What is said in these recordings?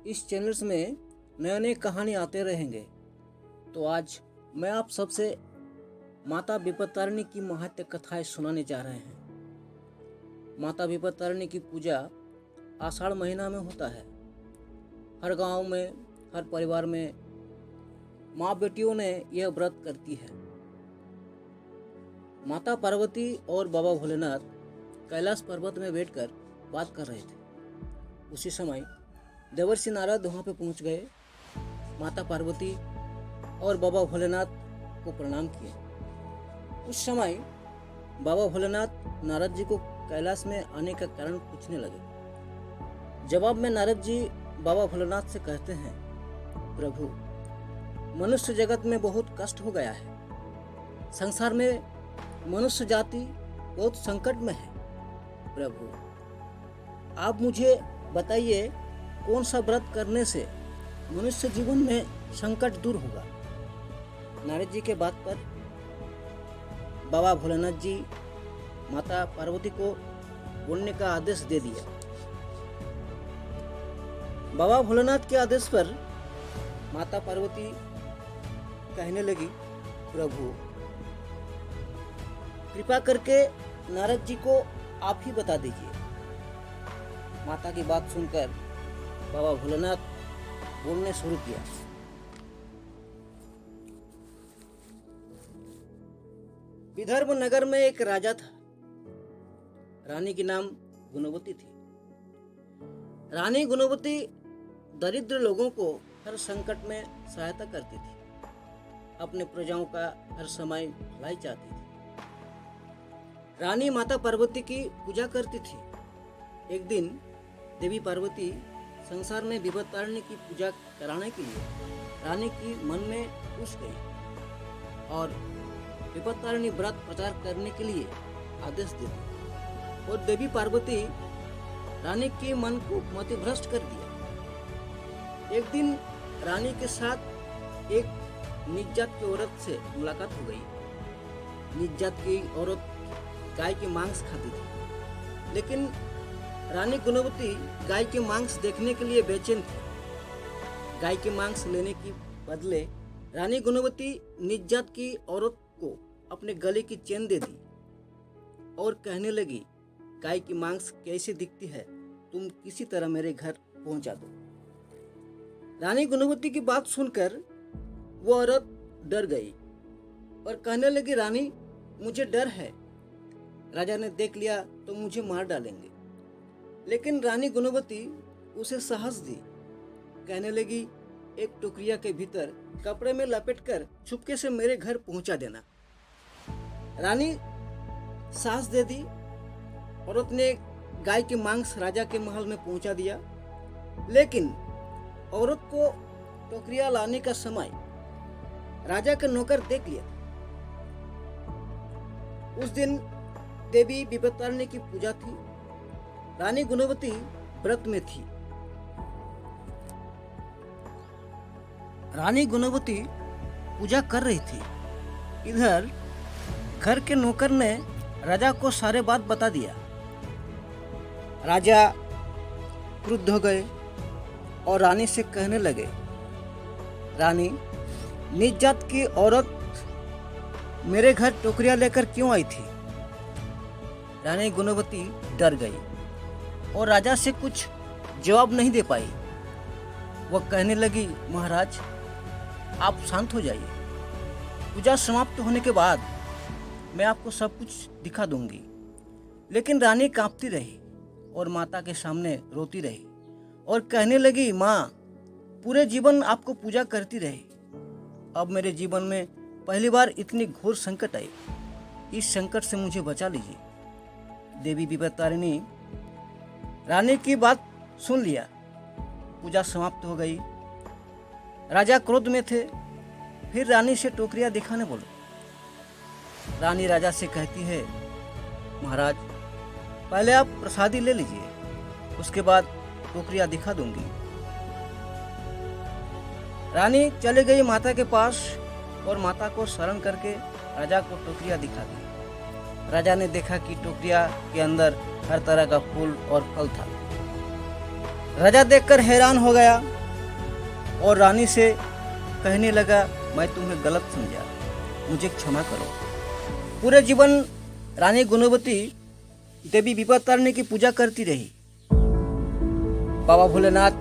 इस चैनल्स में नए नए कहानी आते रहेंगे। तो आज मैं आप सबसे माता विपत्तारिणी की महत्व कथाएं सुनाने जा रहे हैं। माता विपत्तारिणी की पूजा आषाढ़ महीना में होता है। हर गांव में, हर परिवार में माँ बेटियों ने यह व्रत करती है। माता पार्वती और बाबा भोलेनाथ कैलाश पर्वत में बैठकर बात कर रहे थे। उसी समय देवर्षि नारद वहाँ पे पहुँच गए। माता पार्वती और बाबा भोलेनाथ को प्रणाम किए। उस समय बाबा भोलेनाथ नारद जी को कैलाश में आने का कारण पूछने लगे। जवाब में नारद जी बाबा भोलेनाथ से कहते हैं, प्रभु, मनुष्य जगत में बहुत कष्ट हो गया है। संसार में मनुष्य जाति बहुत संकट में है। प्रभु, आप मुझे बताइए कौन सा व्रत करने से मनुष्य जीवन में संकट दूर होगा। नारद जी के बात पर बाबा भोलेनाथ जी माता पार्वती को बोलने का आदेश दे दिया। बाबा भोलेनाथ के आदेश पर माता पार्वती कहने लगी, प्रभु, कृपा करके नारद जी को आप ही बता दीजिए। माता की बात सुनकर बाबा भोलेनाथ बोलने शुरू किया। विदर्भ नगर में एक राजा था। रानी की नाम गुणवती थी। रानी गुणवती दरिद्र लोगों को हर संकट में सहायता करती थी। अपने प्रजाओं का हर समय भलाई चाहती थी। रानी माता पार्वती की पूजा करती थी। एक दिन देवी पार्वती संसार में विपत्तारिणी की पूजा कराने के लिए रानी की मन में घुस गई और विपत्तारिणी व्रत प्रचार करने के लिए आदेश दे दिया। और देवी पार्वती रानी के मन को मतिभ्रष्ट कर दिया। एक दिन रानी के साथ एक नीच जात की औरत से मुलाकात हो गई। नीच जात की औरत गाय के मांस खाती थी, लेकिन रानी गुणवती गाय के मांस देखने के लिए बेचैन थी। गाय के मांस लेने के बदले रानी गुणवती नीच जात की औरत को अपने गले की चेन दे दी और कहने लगी, गाय की मांस कैसी दिखती है, तुम किसी तरह मेरे घर पहुंचा दो। रानी गुणवती की बात सुनकर वो औरत डर गई और कहने लगी, रानी, मुझे डर है। राजा ने देख लिया तो मुझे मार डालेंगे। लेकिन रानी गुणवती उसे साहस दी। कहने लगी, एक टोकरिया के भीतर कपड़े में लपेटकर चुपके से मेरे घर पहुंचा देना। रानी साहस दे दी। औरत ने गाय के मांस राजा के महल में पहुंचा दिया। लेकिन औरत को टोकरिया लाने का समय राजा का नौकर देख लिया। उस दिन देवी विपत्तारिणी की पूजा थी। रानी गुणवती व्रत में थी। रानी गुणवती पूजा कर रही थी। इधर घर के नौकर ने राजा को सारे बात बता दिया। राजा क्रुद्ध हो गए और रानी से कहने लगे, रानी, नीच जात की औरत मेरे घर टोकरिया लेकर क्यों आई थी? रानी गुणवती डर गई और राजा से कुछ जवाब नहीं दे पाई। वह कहने लगी, महाराज, आप शांत हो जाइए। पूजा समाप्त होने के बाद मैं आपको सब कुछ दिखा दूंगी। लेकिन रानी कांपती रही और माता के सामने रोती रही और कहने लगी, माँ, पूरे जीवन आपको पूजा करती रही। अब मेरे जीवन में पहली बार इतनी घोर संकट आई। इस संकट से मुझे बचा लीजिए। देवी विपत्तारिणी रानी की बात सुन लिया। पूजा समाप्त हो गई। राजा क्रोध में थे। फिर रानी से टोकरिया दिखाने बोले। रानी राजा से कहती है, महाराज, पहले आप प्रसादी ले लीजिए, उसके बाद टोकरिया दिखा दूंगी। रानी चली गई माता के पास और माता को शरण करके राजा को टोकरिया दिखा दी। राजा ने देखा कि टोकरिया के अंदर हर तरह का फूल और फल था। राजा देखकर हैरान हो गया। और रानी से कहने लगा, मैं तुम्हें गलत समझा, मुझे क्षमा करो। पूरे जीवन रानी गुणवती देवी विपत्तारिणी की पूजा करती रही। बाबा भोलेनाथ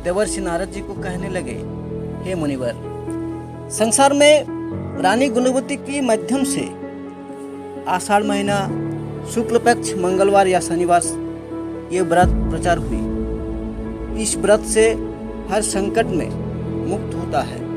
देवर्षि नारद जी को कहने लगे, हे मुनिवर, संसार में रानी गुणवती के माध्यम से आषाढ़ महीना शुक्ल पक्ष मंगलवार या शनिवार ये व्रत प्रचार हुई। इस व्रत से हर संकट में मुक्त होता है।